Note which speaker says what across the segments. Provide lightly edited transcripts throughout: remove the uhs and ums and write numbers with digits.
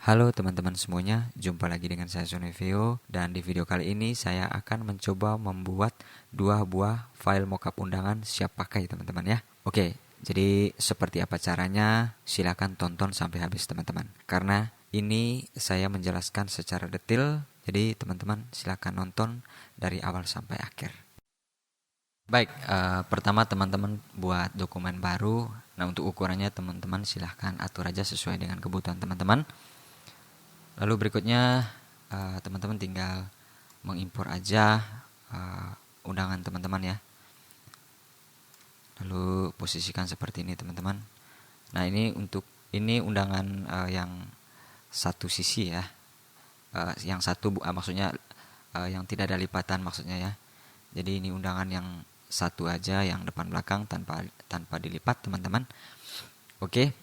Speaker 1: Halo teman-teman semuanya, jumpa lagi dengan saya Sonevio dan di video kali ini saya akan mencoba membuat dua buah file mockup undangan siap pakai teman-teman ya. Oke, jadi seperti apa caranya? Silakan tonton sampai habis teman-teman. Karena ini saya menjelaskan secara detail, jadi teman-teman silakan nonton dari awal sampai akhir. Baik, pertama teman-teman buat dokumen baru. Nah, untuk ukurannya teman-teman silahkan atur aja sesuai dengan kebutuhan teman-teman. Lalu berikutnya teman-teman tinggal mengimpor aja undangan teman-teman ya. Lalu posisikan seperti ini teman-teman. Nah, ini undangan yang satu sisi ya. Yang satu maksudnya yang tidak ada lipatan maksudnya ya. Jadi ini undangan yang satu aja yang depan belakang tanpa dilipat teman-teman. Oke.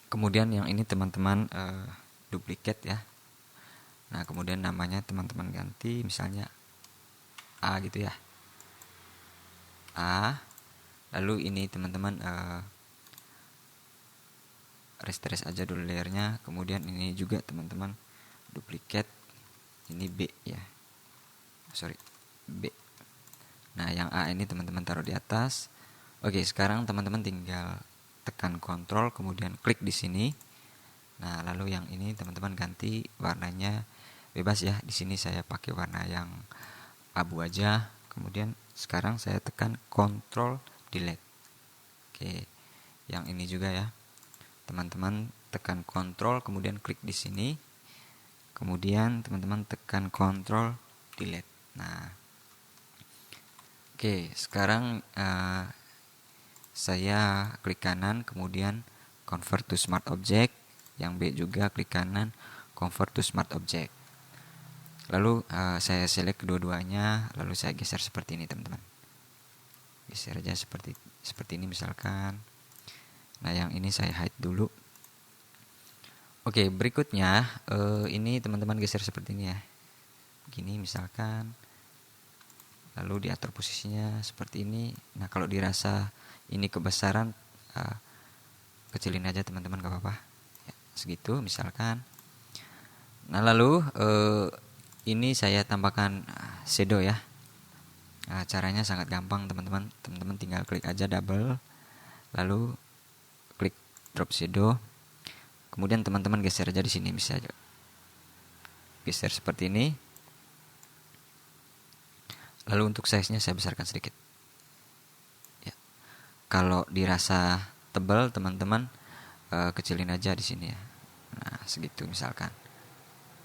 Speaker 1: Kemudian yang ini teman-teman duplikat ya. Nah, kemudian namanya teman-teman ganti misalnya A gitu ya. A. Lalu ini teman-teman restores aja dulu layernya. Kemudian ini juga teman-teman duplikat. Ini B ya. Sorry, B. Nah, yang A ini teman-teman taruh di atas. Oke, sekarang teman-teman tinggal tekan kontrol kemudian klik di sini. Nah, lalu yang ini teman-teman ganti warnanya bebas ya. Di sini saya pakai warna yang abu aja. Kemudian sekarang saya tekan Ctrl Delete. Oke, yang ini juga ya. Teman-teman tekan Ctrl kemudian klik di sini. Kemudian teman-teman tekan Ctrl Delete. Nah, oke, sekarang saya klik kanan kemudian Convert to Smart Object. Yang B juga klik kanan Convert to Smart Object. Lalu saya select kedua-duanya, lalu saya geser seperti ini teman-teman. Geser aja seperti ini misalkan. Nah, yang ini saya hide dulu. Oke, berikutnya ini teman-teman geser seperti ini ya. Begini misalkan. Lalu diatur posisinya seperti ini. Nah, kalau dirasa ini kebesaran, kecilin aja teman-teman, gak apa-apa. Ya, segitu misalkan. Nah, lalu ini saya tambahkan shadow ya. Nah, caranya sangat gampang teman-teman. Teman-teman tinggal klik aja double, lalu klik drop shadow. Kemudian teman-teman geser aja di sini, bisa aja geser seperti ini. Lalu untuk size-nya saya besarkan sedikit. Ya. Kalau dirasa tebal teman-teman kecilin aja di sini ya. Nah, segitu misalkan.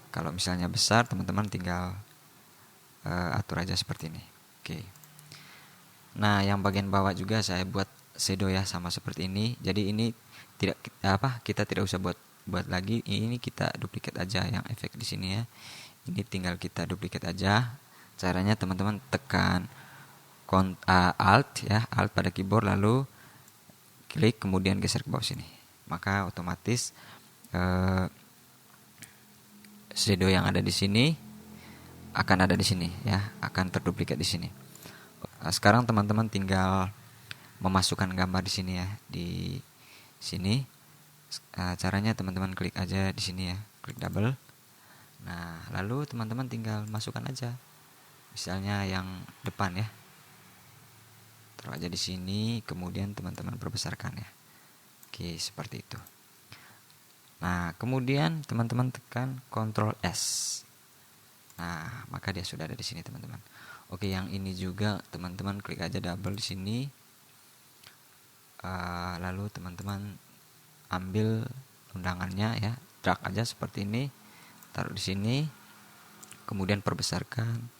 Speaker 1: Kalau misalnya besar teman-teman tinggal atur aja seperti ini. Oke. Nah, yang bagian bawah juga saya buat shadow ya, sama seperti ini. Jadi ini kita tidak usah buat lagi. Ini kita duplikat aja yang efek di sini ya. Ini tinggal kita duplikat aja. Caranya teman-teman tekan Alt ya, Alt pada keyboard, lalu klik kemudian geser ke bawah sini. Maka otomatis shadow yang ada di sini akan ada di sini ya, akan terduplikat di sini. Sekarang teman-teman tinggal memasukkan gambar di sini ya, di sini. Caranya teman-teman klik aja di sini ya, klik double. Nah, lalu teman-teman tinggal masukkan aja. Misalnya yang depan ya. Taruh aja di sini, kemudian teman-teman perbesarkan ya. Oke, seperti itu. Nah, kemudian teman-teman tekan Ctrl S. Nah, maka dia sudah ada di sini teman-teman. Oke, yang ini juga teman-teman klik aja double di sini. Lalu teman-teman ambil undangannya ya, drag aja seperti ini, taruh di sini, kemudian perbesarkan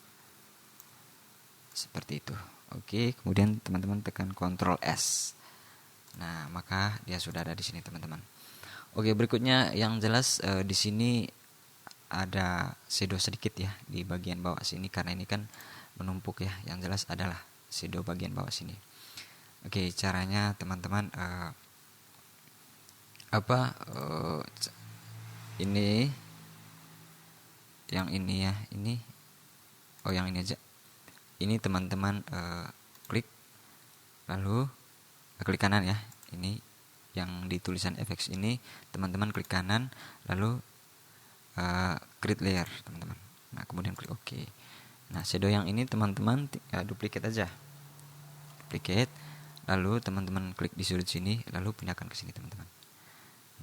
Speaker 1: seperti itu. Oke, kemudian teman-teman tekan Ctrl S. Nah, maka dia sudah ada di sini teman-teman. Oke, berikutnya yang jelas di sini ada shadow sedikit ya di bagian bawah sini, karena ini kan menumpuk ya. Yang jelas adalah shadow bagian bawah sini. Oke, caranya teman-teman ini yang ini ya, yang ini aja. Ini teman-teman klik, lalu klik kanan ya. Ini yang di tulisan effects ini teman-teman klik kanan, lalu create layer teman-teman. Nah kemudian klik OK. Nah shadow yang ini teman-teman duplicate aja, duplicate, lalu teman-teman klik di sudut sini, lalu pindahkan ke sini teman-teman.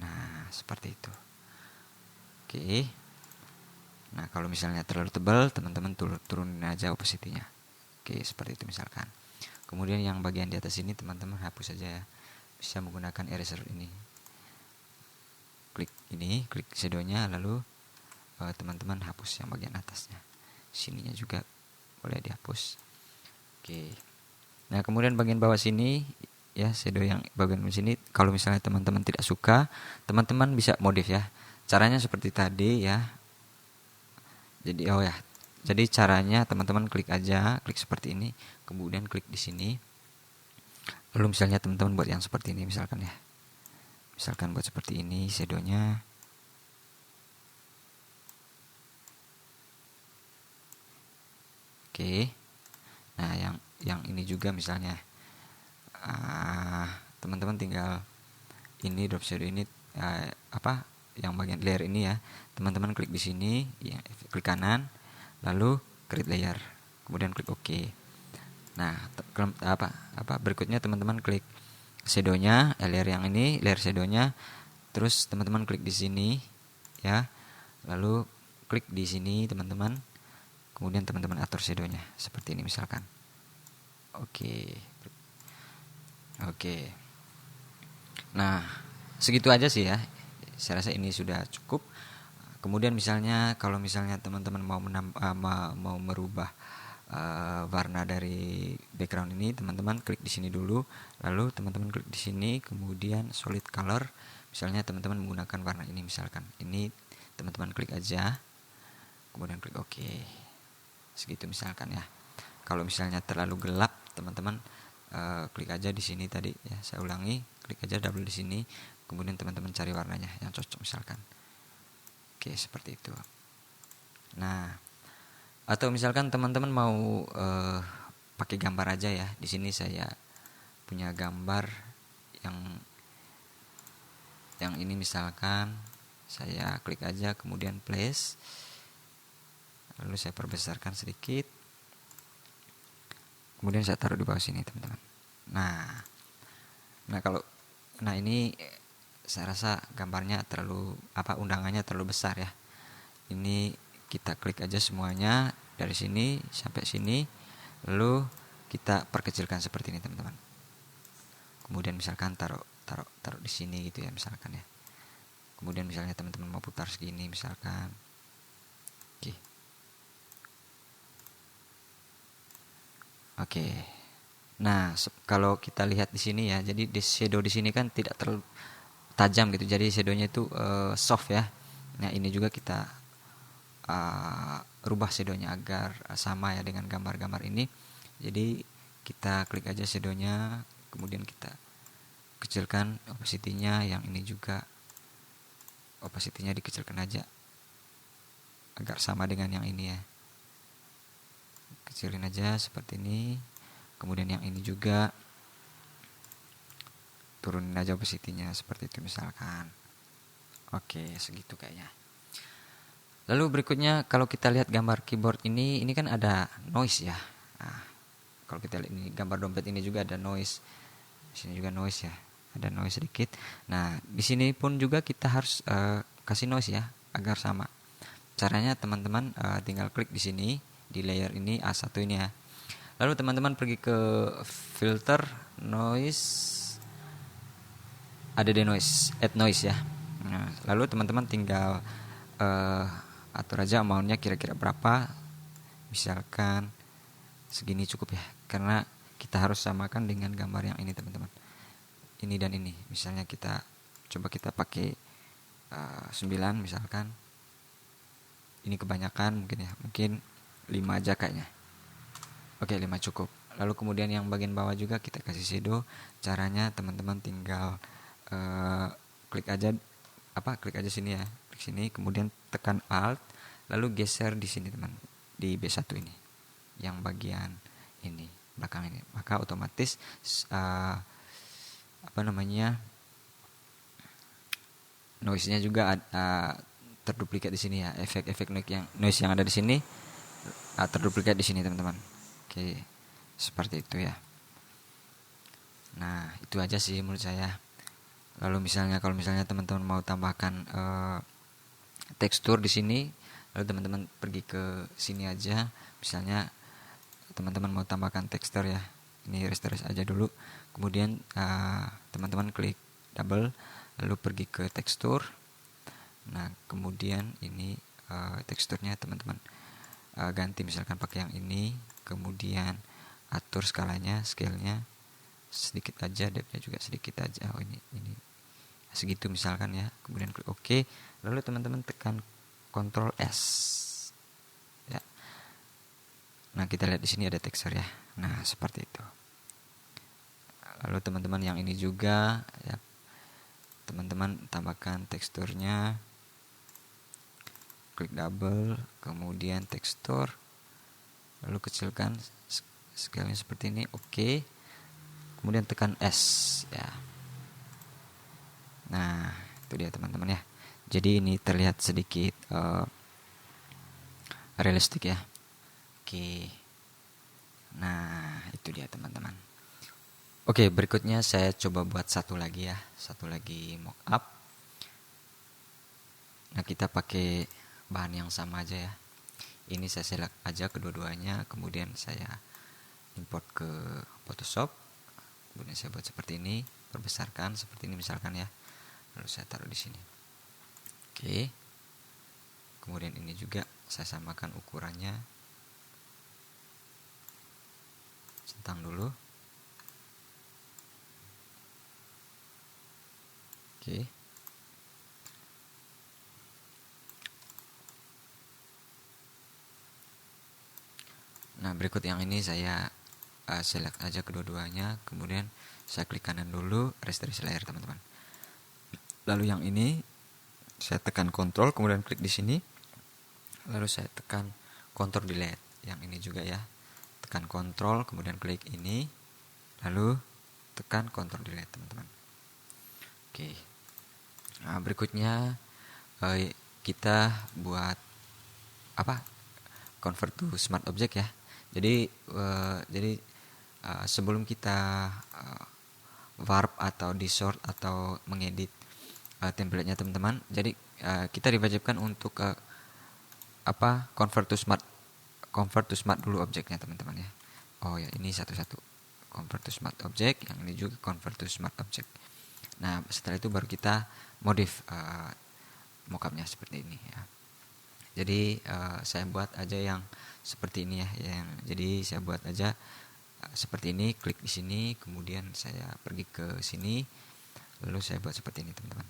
Speaker 1: Nah seperti itu. Oke. Nah kalau misalnya terlalu tebal, teman-teman turunin aja opacity-nya. Oke seperti itu misalkan. Kemudian yang bagian di atas ini teman-teman hapus saja ya, bisa menggunakan eraser ini. Klik ini, klik shadownya, lalu teman-teman hapus yang bagian atasnya. Sininya juga boleh dihapus. Oke. Nah kemudian bagian bawah sini ya, shadow yang bagian sini, kalau misalnya teman-teman tidak suka, teman-teman bisa modif ya. Caranya seperti tadi ya. Jadi caranya teman-teman klik aja, klik seperti ini, kemudian klik di sini. Lalu misalnya teman-teman buat yang seperti ini misalkan ya. Misalkan buat seperti ini shadownya. Oke. Nah, yang ini juga misalnya teman-teman tinggal ini drop shadow ini yang bagian layer ini ya. Teman-teman klik di sini, ya, klik kanan, lalu create layer. Kemudian klik OK. Nah, berikutnya teman-teman klik shadownya, layer yang ini, layer shadownya, terus teman-teman klik di sini ya, lalu klik di sini teman-teman, kemudian teman-teman atur shadownya seperti ini misalkan. Oke. Nah segitu aja sih ya, saya rasa ini sudah cukup. Kemudian misalnya kalau misalnya teman-teman mau merubah warna dari background ini, teman-teman klik di sini dulu, lalu teman-teman klik di sini, kemudian solid color. Misalnya teman-teman menggunakan warna ini misalkan. Ini teman-teman klik aja, kemudian klik OK. Segitu misalkan ya. Kalau misalnya terlalu gelap, teman-teman klik aja di sini tadi ya. Saya ulangi, klik aja double di sini, kemudian teman-teman cari warnanya yang cocok misalkan. Oke, seperti itu. Nah, atau misalkan teman-teman mau pakai gambar aja ya. Di sini saya punya gambar yang ini misalkan, saya klik aja kemudian place, lalu saya perbesarkan sedikit, kemudian saya taruh di bawah sini teman-teman. Nah ini saya rasa gambarnya undangannya terlalu besar ya. Ini kita klik aja semuanya dari sini sampai sini, lalu kita perkecilkan seperti ini teman-teman. Kemudian misalkan taruh di sini gitu ya misalkan ya. Kemudian misalnya teman-teman mau putar segini misalkan. Oke. Nah kalau kita lihat di sini ya, jadi shadow di sini kan tidak terlalu tajam gitu, jadi shadownya itu soft ya. Nah ini juga kita rubah shadownya agar sama ya dengan gambar-gambar ini. Jadi kita klik aja shadownya, kemudian kita kecilkan opacity-nya. Yang ini juga opacity-nya dikecilkan aja agar sama dengan yang ini ya. Kecilin aja seperti ini. Kemudian yang ini juga turunin aja opacity-nya seperti itu misalkan. Oke, segitu kayaknya. Lalu berikutnya kalau kita lihat gambar keyboard ini kan ada noise ya. Nah, kalau kita lihat ini gambar dompet ini juga ada noise. Di sini juga noise ya, ada noise sedikit. Nah, di sini pun juga kita harus kasih noise ya agar sama. Caranya teman-teman tinggal klik di sini di layer ini A1 ini ya. Lalu teman-teman pergi ke filter noise, ada di noise, add noise ya. Nah, lalu teman-teman tinggal atur aja amountnya kira-kira berapa, misalkan segini cukup ya, karena kita harus samakan dengan gambar yang ini teman-teman, ini dan ini. Misalnya kita pakai 9 misalkan, ini kebanyakan mungkin ya, mungkin 5 aja kayaknya. Oke, 5 cukup. Lalu kemudian yang bagian bawah juga kita kasih shadow. Caranya teman-teman tinggal klik aja sini ya, klik sini, kemudian tekan alt, lalu geser di sini teman, di B1 ini, yang bagian ini belakang ini, maka otomatis noise-nya juga terduplikat di sini ya, efek-efek noise yang ada di sini terduplikat di sini teman-teman. Oke, seperti itu ya. Nah, itu aja sih menurut saya. Lalu kalau misalnya teman-teman mau tambahkan tekstur di sini, lalu teman-teman pergi ke sini aja. Misalnya teman-teman mau tambahkan tekstur ya, ini restore aja dulu. Kemudian teman-teman klik double, lalu pergi ke tekstur. Nah, kemudian ini teksturnya teman-teman ganti, misalkan pakai yang ini. Kemudian atur skalanya, scale-nya sedikit aja, depth-nya juga sedikit aja. Oh, ini segitu misalkan ya. Kemudian klik OK. Lalu teman-teman tekan Ctrl S. Ya. Nah, kita lihat di sini ada tekstur ya. Nah, seperti itu. Lalu teman-teman yang ini juga ya, teman-teman tambahkan teksturnya, klik double, kemudian tekstur, lalu kecilkan scale-nya seperti ini. Oke. Kemudian tekan S ya. Nah, itu dia teman-teman ya. Jadi ini terlihat sedikit realistik ya. Oke. Nah, itu dia teman-teman. Oke, berikutnya saya coba buat satu lagi ya. Satu lagi mockup. Nah, kita pakai bahan yang sama aja ya. Ini saya select aja kedua-duanya, kemudian saya import ke Photoshop. Kemudian saya buat seperti ini, perbesarkan seperti ini misalkan ya. Lalu saya taruh di sini. Oke. Kemudian ini juga saya samakan ukurannya. Centang dulu. Oke. Nah, berikut yang ini saya select aja kedua-duanya, kemudian saya klik kanan dulu, restrict layer teman-teman. Lalu yang ini saya tekan Ctrl, kemudian klik di sini, lalu saya tekan Ctrl delete. Yang ini juga ya, tekan Ctrl, kemudian klik ini, lalu tekan Ctrl delete teman-teman. Oke. Nah, berikutnya kita buat convert to smart object ya. Jadi sebelum kita warp atau distort atau mengedit template-nya teman-teman, jadi kita diwajibkan untuk convert to smart dulu objeknya teman-teman ya. Oh ya, ini satu-satu. Convert to smart object, yang ini juga convert to smart object. Nah, setelah itu baru kita modif mockupnya seperti ini ya. Jadi saya buat aja yang seperti ini ya. Jadi saya buat aja seperti ini, klik di sini, kemudian saya pergi ke sini, lalu saya buat seperti ini teman-teman.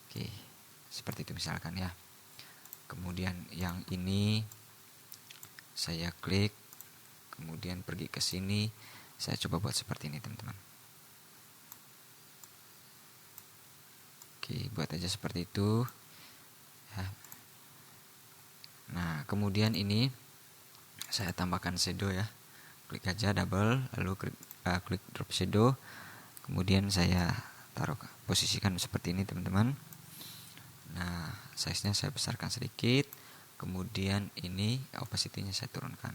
Speaker 1: Oke, seperti itu misalkan ya. Kemudian yang ini saya klik, kemudian pergi ke sini, saya coba buat seperti ini teman-teman. Oke, buat aja seperti itu ya. Nah, kemudian ini saya tambahkan shadow ya. Klik aja double, lalu klik drop shadow, kemudian saya posisikan seperti ini teman-teman. Nah, size-nya saya besarkan sedikit, kemudian ini opacity-nya saya turunkan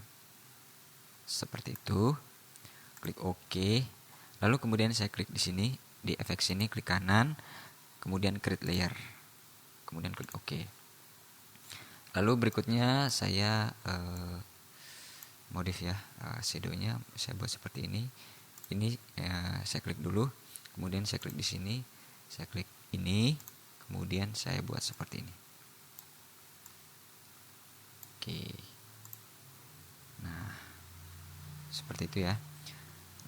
Speaker 1: seperti itu. Klik OK, lalu kemudian saya klik di sini, di efek sini, klik kanan, kemudian create layer, kemudian klik OK. Lalu berikutnya saya modif ya, shadow-nya saya buat seperti ini. Ini saya klik dulu, kemudian saya klik di sini, saya klik ini, kemudian saya buat seperti ini. Oke. Nah, seperti itu ya.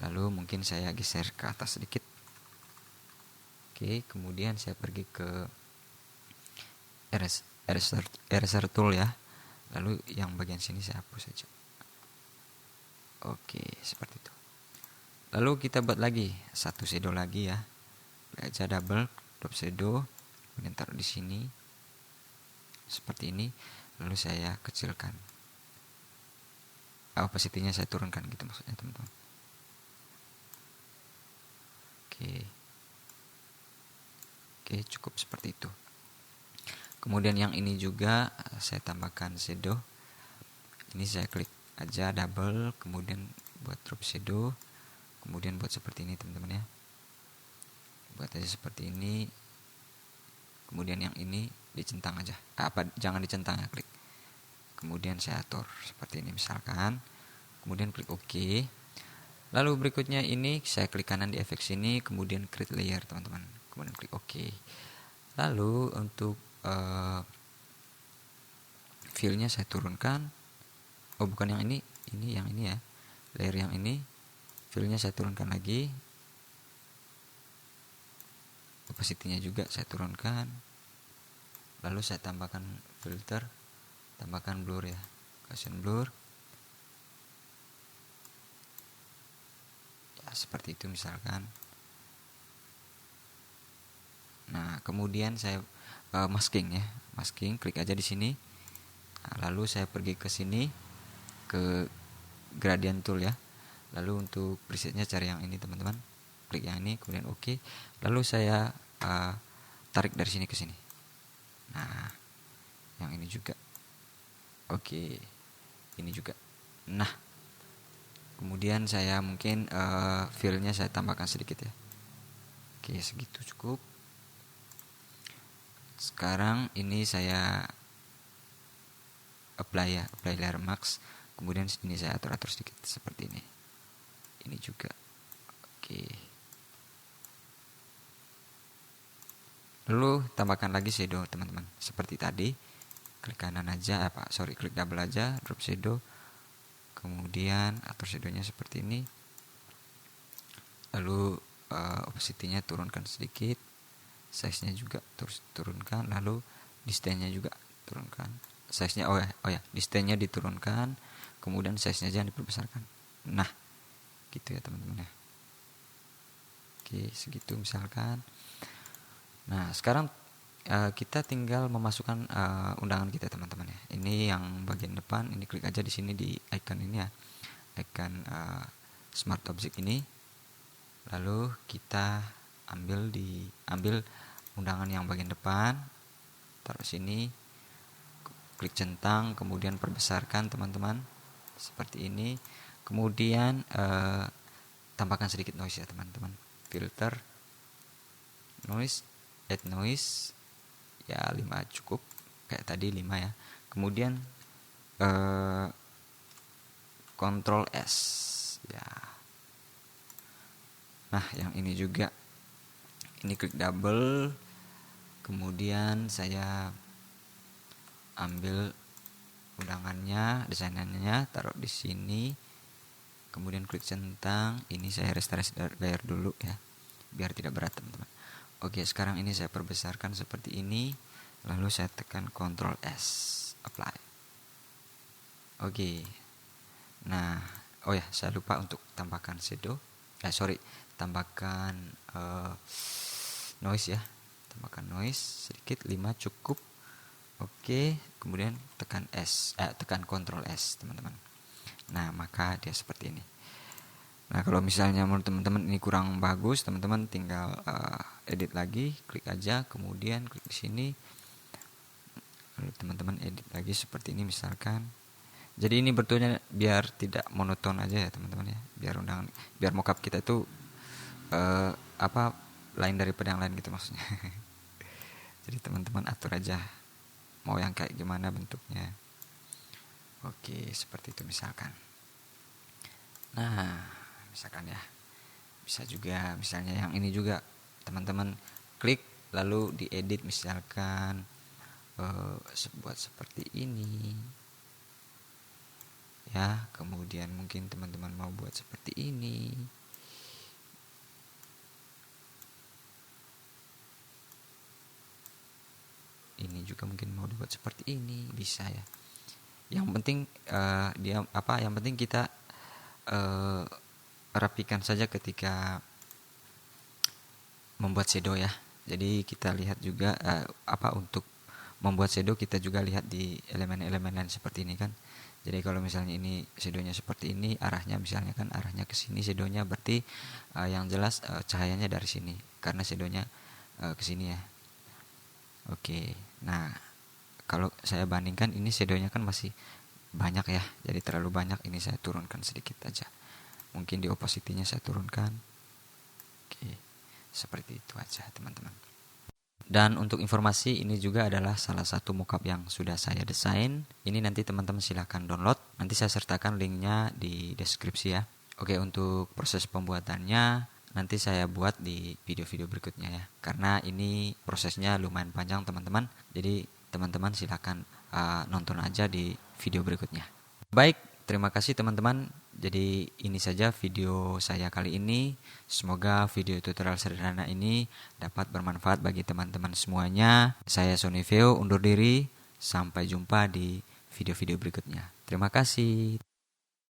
Speaker 1: Lalu mungkin saya geser ke atas sedikit. Oke, kemudian saya pergi ke eraser tool ya. Lalu yang bagian sini saya hapus saja. Oke, seperti itu. Lalu kita buat lagi satu shadow lagi ya. Aja double, drop shadow, kemudian taruh di sini seperti ini. Lalu saya kecilkan, opacity-nya saya turunkan gitu maksudnya teman-teman. Oke, cukup seperti itu. Kemudian yang ini juga saya tambahkan shadow. Ini saya klik aja double, kemudian buat drop shadow, kemudian buat seperti ini teman-teman ya. Buat aja seperti ini. Kemudian yang ini dicentang aja. Jangan dicentang ya, klik. Kemudian saya atur seperti ini misalkan. Kemudian klik OK. Lalu berikutnya ini saya klik kanan di efek sini, kemudian create layer teman-teman. Kemudian klik OK. Lalu untuk fill-nya saya turunkan. Oh, bukan yang ini yang ini ya. Layer yang ini, fill-nya saya turunkan lagi. Opacity-nya juga saya turunkan. Lalu saya tambahkan filter, tambahkan blur ya. Gaussian blur. Ya, seperti itu misalkan. Nah, kemudian saya masking ya. Masking, klik aja di sini. Nah, lalu saya pergi ke sini ke gradient tool ya. Lalu untuk presetnya cari yang ini teman-teman. Klik yang ini, kemudian OK. Lalu saya tarik dari sini ke sini. Nah, yang ini juga. Oke. Ini juga. Nah, kemudian saya mungkin fill-nya saya tambahkan sedikit ya. Oke, segitu cukup. Sekarang ini saya apply layer max. Kemudian ini saya atur sedikit seperti ini. Ini juga. Oke. Lalu tambahkan lagi shadow teman-teman. Seperti tadi. Klik kanan aja, klik double aja, drop shadow. Kemudian atur shadownya seperti ini. Lalu opacity-nya turunkan sedikit. Size-nya juga turunkan. Lalu distance-nya juga turunkan. Size-nya distance-nya diturunkan. Kemudian size-nya jangan diperbesarkan. Nah, gitu ya teman-teman ya. Oke, segitu misalkan. Nah, sekarang kita tinggal memasukkan undangan kita teman-teman ya. Ini yang bagian depan, ini klik aja di sini di icon ini ya. Icon smart object ini. Lalu kita ambil undangan yang bagian depan, taruh sini, klik centang, kemudian perbesarkan teman-teman seperti ini. Kemudian tambahkan sedikit noise ya teman-teman. Filter noise, add noise ya 5 cukup, kayak tadi 5 ya. Kemudian Ctrl S ya. Nah, yang ini juga, ini klik double, kemudian saya ambil undangannya, desainannya, taruh di sini, kemudian klik centang. Ini saya restorasi layer dulu ya, biar tidak berat teman-teman. Oke, sekarang ini saya perbesarkan seperti ini, lalu saya tekan Ctrl S, apply. Oke. Nah, saya lupa untuk tambahkan shadow. Tambahkan noise ya. Tambahkan noise sedikit, 5 cukup. Oke, kemudian tekan Ctrl S, teman-teman. Nah, maka dia seperti ini. Nah, kalau misalnya menurut teman-teman ini kurang bagus, teman-teman tinggal edit lagi, klik aja, kemudian klik di sini. Lalu teman-teman edit lagi seperti ini misalkan. Jadi ini betulnya biar tidak monoton aja ya teman-teman ya. Biar mockup kita itu lain daripada yang lain gitu maksudnya. Jadi teman-teman atur aja mau yang kayak gimana bentuknya. Oke, seperti itu misalkan. Nah, misalkan ya, bisa juga misalnya yang ini juga teman-teman klik lalu diedit misalkan buat seperti ini ya. Kemudian mungkin teman-teman mau buat seperti ini. Ini juga mungkin mau dibuat seperti ini, bisa ya. Yang penting yang penting kita rapikan saja ketika membuat shadow ya. Jadi kita lihat juga untuk membuat shadow kita juga lihat di elemen-elemen lain seperti ini kan. Jadi kalau misalnya ini shadownya seperti ini, arahnya misalnya kan arahnya ke sini shadownya, berarti yang jelas cahayanya dari sini karena shadownya ke sini ya. Oke. Nah, kalau saya bandingkan ini shadownya kan masih banyak ya, jadi terlalu banyak, ini saya turunkan sedikit aja, mungkin di opacity-nya saya turunkan. Oke, seperti itu aja teman-teman. Dan untuk informasi, ini juga adalah salah satu mockup yang sudah saya desain. Ini nanti teman-teman silahkan download, nanti saya sertakan linknya di deskripsi ya. Oke, untuk proses pembuatannya nanti saya buat di video-video berikutnya ya, karena ini prosesnya lumayan panjang teman-teman, jadi teman-teman silahkan nonton aja di video berikutnya. Baik, terima kasih teman-teman. Jadi ini saja video saya kali ini. Semoga video tutorial sederhana ini dapat bermanfaat bagi teman-teman semuanya. Saya Sonny Veo undur diri. Sampai jumpa di video-video berikutnya. Terima kasih.